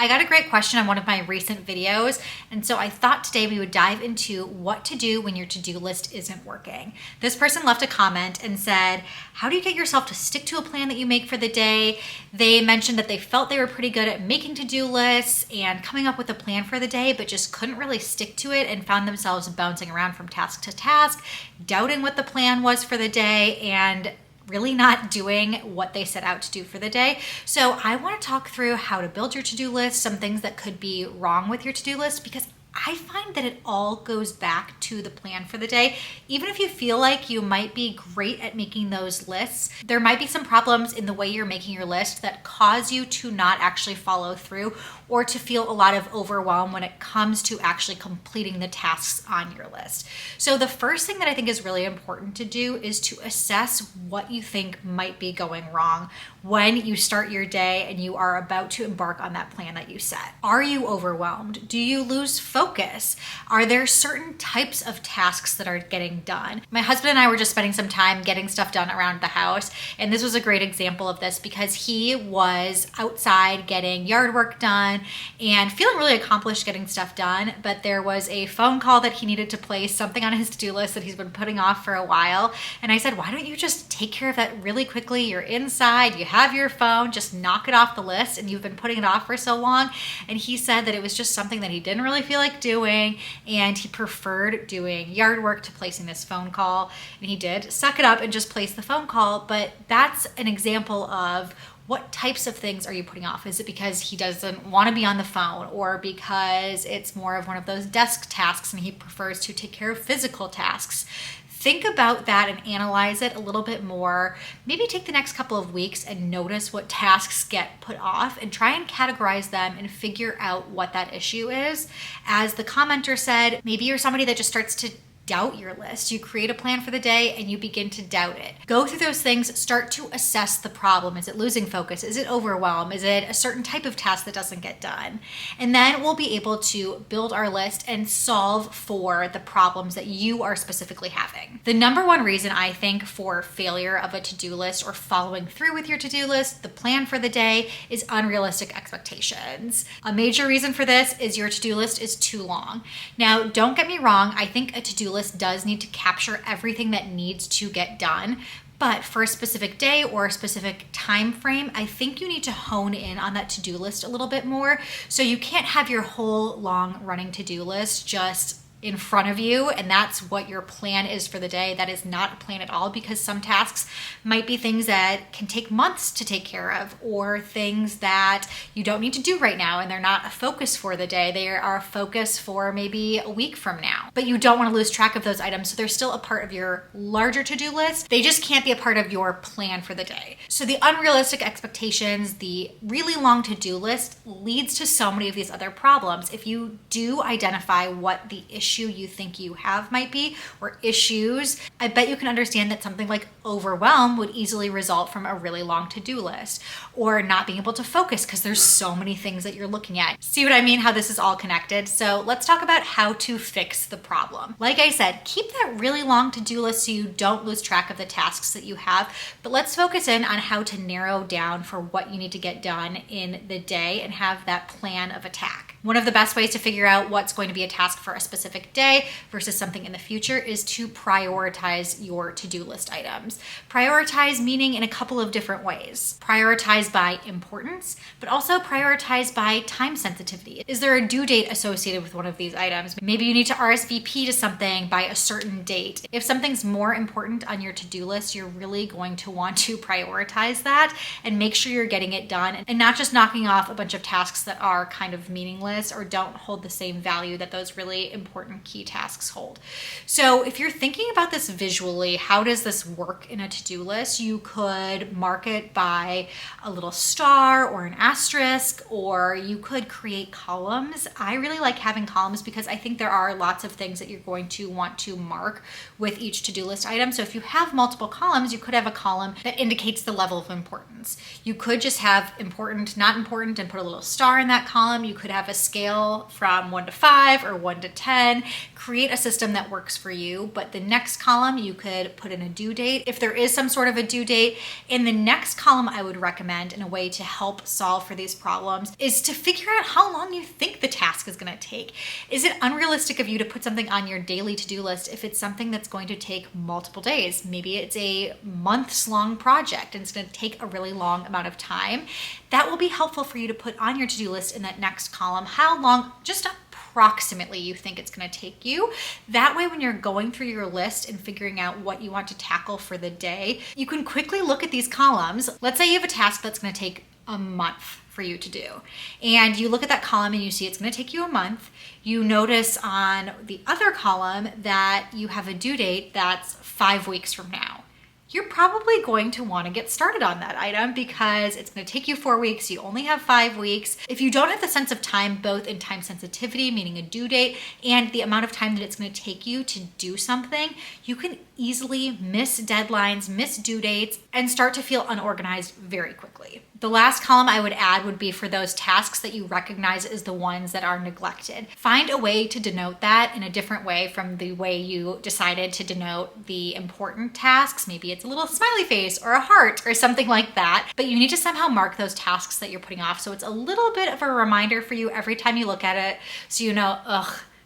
I got a great question on one of my recent videos, and so I thought today we would dive into what to do when your to-do list isn't working. This person left a comment and said, how do you get yourself to stick to a plan that you make for the day? They mentioned that they felt they were pretty good at making to-do lists and coming up with a plan for the day, but just couldn't really stick to it and found themselves bouncing around from task to task, doubting what the plan was for the day, and really not doing what they set out to do for the day. So I want to talk through how to build your to-do list, some things that could be wrong with your to-do list, because I find that it all goes back to the plan for the day. Even if you feel like you might be great at making those lists, there might be some problems in the way you're making your list that cause you to not actually follow through or to feel a lot of overwhelm when it comes to actually completing the tasks on your list. So the first thing that I think is really important to do is to assess what you think might be going wrong when you start your day and you are about to embark on that plan that you set. Are you overwhelmed? Do you lose focus? Are there certain types of tasks that are getting done? My husband and I were just spending some time getting stuff done around the house, and this was a great example of this because he was outside getting yard work done and feeling really accomplished getting stuff done, but there was a phone call that he needed to place, something on his to-do list that he's been putting off for a while. And I said, why don't you just take care of that really quickly? You're inside, you have your phone, just knock it off the list, and you've been putting it off for so long. And he said that it was just something that he didn't really feel like doing, and he preferred doing yard work to placing this phone call. And he did suck it up and just place the phone call, but that's an example of what types of things are you putting off? Is it because he doesn't want to be on the phone, or because it's more of one of those desk tasks and he prefers to take care of physical tasks? Think about that and analyze it a little bit more. Maybe take the next couple of weeks and notice what tasks get put off and try and categorize them and figure out what that issue is. As the commenter said, maybe you're somebody that just starts to doubt your list. You create a plan for the day and you begin to doubt it. Go through those things, start to assess the problem. Is it losing focus? Is it overwhelm? Is it a certain type of task that doesn't get done? And then we'll be able to build our list and solve for the problems that you are specifically having. The number one reason I think for failure of a to-do list or following through with your to-do list, the plan for the day, is unrealistic expectations. A major reason for this is your to-do list is too long. Now, don't get me wrong, I think a to-do list does need to capture everything that needs to get done. But for a specific day or a specific time frame, I think you need to hone in on that to-do list a little bit more. So you can't have your whole long running to-do list just in front of you and that's what your plan is for the day. That is not a plan at all, because some tasks might be things that can take months to take care of, or things that you don't need to do right now and they're not a focus for the day. They are a focus for maybe a week from now, but you don't want to lose track of those items, so they're still a part of your larger to-do list. They just can't be a part of your plan for the day. So the unrealistic expectations, the really long to-do list, leads to so many of these other problems. If you do identify what the issue you think you have might be, or issues, I bet you can understand that something like overwhelm would easily result from a really long to-do list, or not being able to focus because there's so many things that you're looking at. See what I mean? How this is all connected. So let's talk about how to fix the problem. Like I said, keep that really long to-do list so you don't lose track of the tasks that you have, but let's focus in on how to narrow down for what you need to get done in the day and have that plan of attack. One of the best ways to figure out what's going to be a task for a specific day versus something in the future is to prioritize your to-do list items. Prioritize meaning in a couple of different ways. Prioritize by importance, but also prioritize by time sensitivity. Is there a due date associated with one of these items? Maybe you need to RSVP to something by a certain date. If something's more important on your to-do list, you're really going to want to prioritize that and make sure you're getting it done and not just knocking off a bunch of tasks that are kind of meaningless or don't hold the same value that those really important key tasks hold. So if you're thinking about this visually, how does this work in a to-do list? You could mark it by a little star or an asterisk, or you could create columns. I really like having columns because I think there are lots of things that you're going to want to mark with each to-do list item. So if you have multiple columns, you could have a column that indicates the level of importance. You could just have important, not important, and put a little star in that column. You could have a scale from 1 to 5 or 1 to 10 happen. Create a system that works for you, but the next column you could put in a due date if there is some sort of a due date. In the next column, I would recommend, in a way to help solve for these problems, is to figure out how long you think the task is going to take. Is it unrealistic of you to put something on your daily to-do list if it's something that's going to take multiple days? Maybe it's a months-long project and it's going to take a really long amount of time. That will be helpful for you to put on your to-do list in that next column, how long, just approximately, you think it's going to take you. That way, when you're going through your list and figuring out what you want to tackle for the day, you can quickly look at these columns. Let's say you have a task that's going to take a month for you to do, and you look at that column and you see it's going to take you a month. You notice on the other column that you have a due date that's 5 weeks from now. You're probably going to want to get started on that item because it's going to take you 4 weeks. You only have 5 weeks. If you don't have the sense of time, both in time sensitivity, meaning a due date, and the amount of time that it's going to take you to do something, you can easily miss deadlines, miss due dates, and start to feel unorganized very quickly. The last column I would add would be for those tasks that you recognize as the ones that are neglected. Find a way to denote that in a different way from the way you decided to denote the important tasks. Maybe it's a little smiley face or a heart or something like that, but you need to somehow mark those tasks that you're putting off. So it's a little bit of a reminder for you every time you look at it, so you know,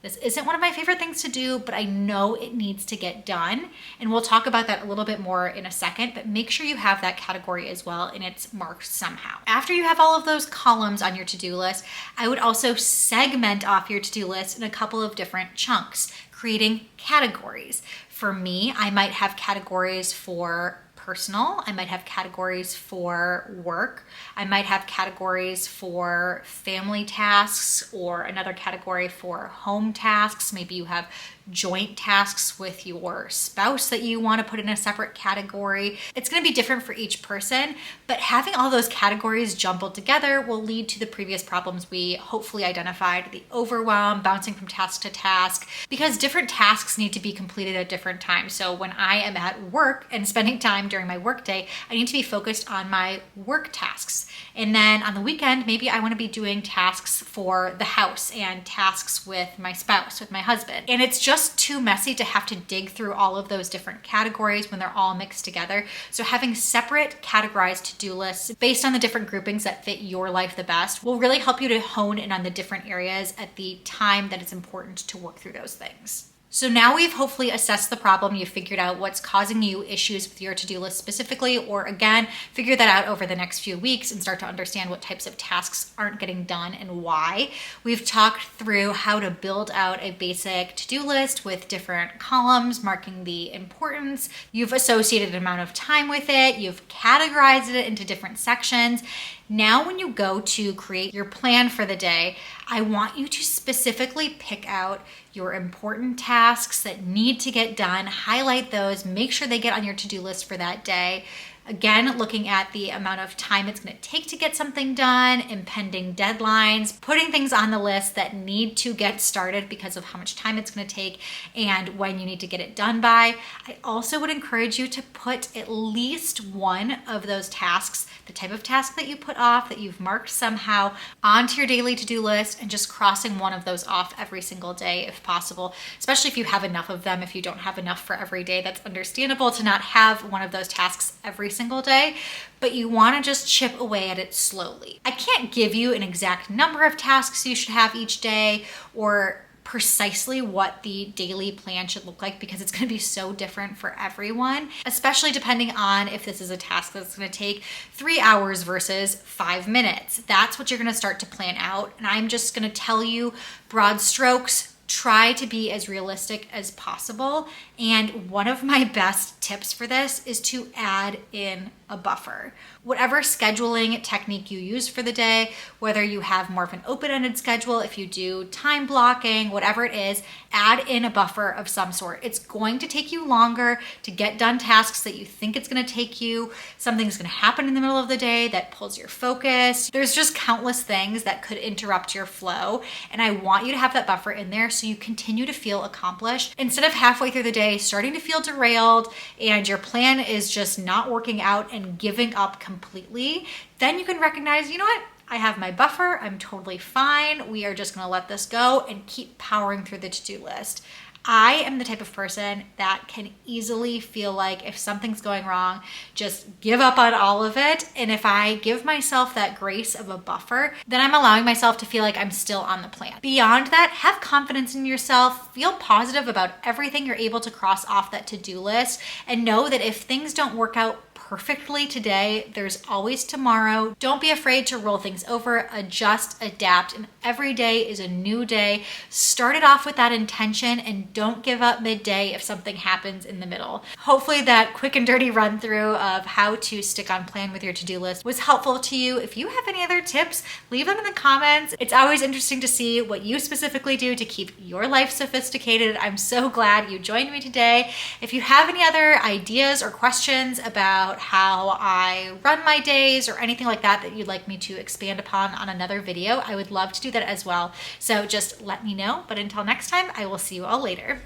this isn't one of my favorite things to do, but I know it needs to get done. And we'll talk about that a little bit more in a second, but make sure you have that category as well and it's marked somehow. After you have all of those columns on your to-do list, I would also segment off your to-do list in a couple of different chunks, creating categories. For me, I might have categories for personal, I might have categories for work, I might have categories for family tasks, or another category for home tasks. Maybe you have joint tasks with your spouse that you want to put in a separate category. It's going to be different for each person, but having all those categories jumbled together will lead to the previous problems we hopefully identified, the overwhelm, bouncing from task to task, because different tasks need to be completed at different times. So when I am at work and spending time during my workday, I need to be focused on my work tasks. And then on the weekend, maybe I want to be doing tasks for the house and tasks with my spouse, with my husband. And it's just too messy to have to dig through all of those different categories when they're all mixed together. So having separate categorized to-do lists based on the different groupings that fit your life the best will really help you to hone in on the different areas at the time that it's important to work through those things. So now we've hopefully assessed the problem, you've figured out what's causing you issues with your to-do list specifically, or again, figure that out over the next few weeks and start to understand what types of tasks aren't getting done and why. We've talked through how to build out a basic to-do list with different columns marking the importance. You've associated an amount of time with it. You've categorized it into different sections. Now, when you go to create your plan for the day, I want you to specifically pick out your important tasks that need to get done, highlight those, make sure they get on your to-do list for that day. Again, looking at the amount of time it's going to take to get something done, impending deadlines, putting things on the list that need to get started because of how much time it's going to take and when you need to get it done by. I also would encourage you to put at least one of those tasks, the type of task that you put off, that you've marked somehow, onto your daily to-do list, and just crossing one of those off every single day if possible, especially if you have enough of them. If you don't have enough for every day, that's understandable to not have one of those tasks every single day, but you want to just chip away at it slowly. I can't give you an exact number of tasks you should have each day or precisely what the daily plan should look like because it's going to be so different for everyone, especially depending on if this is a task that's going to take 3 hours versus 5 minutes. That's what you're going to start to plan out. And I'm just going to tell you broad strokes. Try to be as realistic as possible. And one of my best tips for this is to add in a buffer. Whatever scheduling technique you use for the day, whether you have more of an open-ended schedule, if you do time blocking, whatever it is, add in a buffer of some sort. It's going to take you longer to get done tasks that you think it's going to take you. Something's going to happen in the middle of the day that pulls your focus. There's just countless things that could interrupt your flow. And I want you to have that buffer in there so you continue to feel accomplished instead of halfway through the day starting to feel derailed and your plan is just not working out and giving up completely. Then you can recognize, you know what? I have my buffer. I'm totally fine. We are just going to let this go and keep powering through the to-do list. I am the type of person that can easily feel like if something's going wrong, just give up on all of it. And if I give myself that grace of a buffer, then I'm allowing myself to feel like I'm still on the plan. Beyond that, have confidence in yourself, feel positive about everything you're able to cross off that to-do list, and know that if things don't work out perfectly today, there's always tomorrow. Don't be afraid to roll things over, adjust, adapt, and every day is a new day. Start it off with that intention and don't give up midday if something happens in the middle. Hopefully that quick and dirty run through of how to stick on plan with your to-do list was helpful to you. If you have any other tips, leave them in the comments. It's always interesting to see what you specifically do to keep your life sophisticated. I'm so glad you joined me today. If you have any other ideas or questions about how I run my days or anything like that you'd like me to expand upon on another video, I would love to do that as well. So just let me know. But until next time, I will see you all later.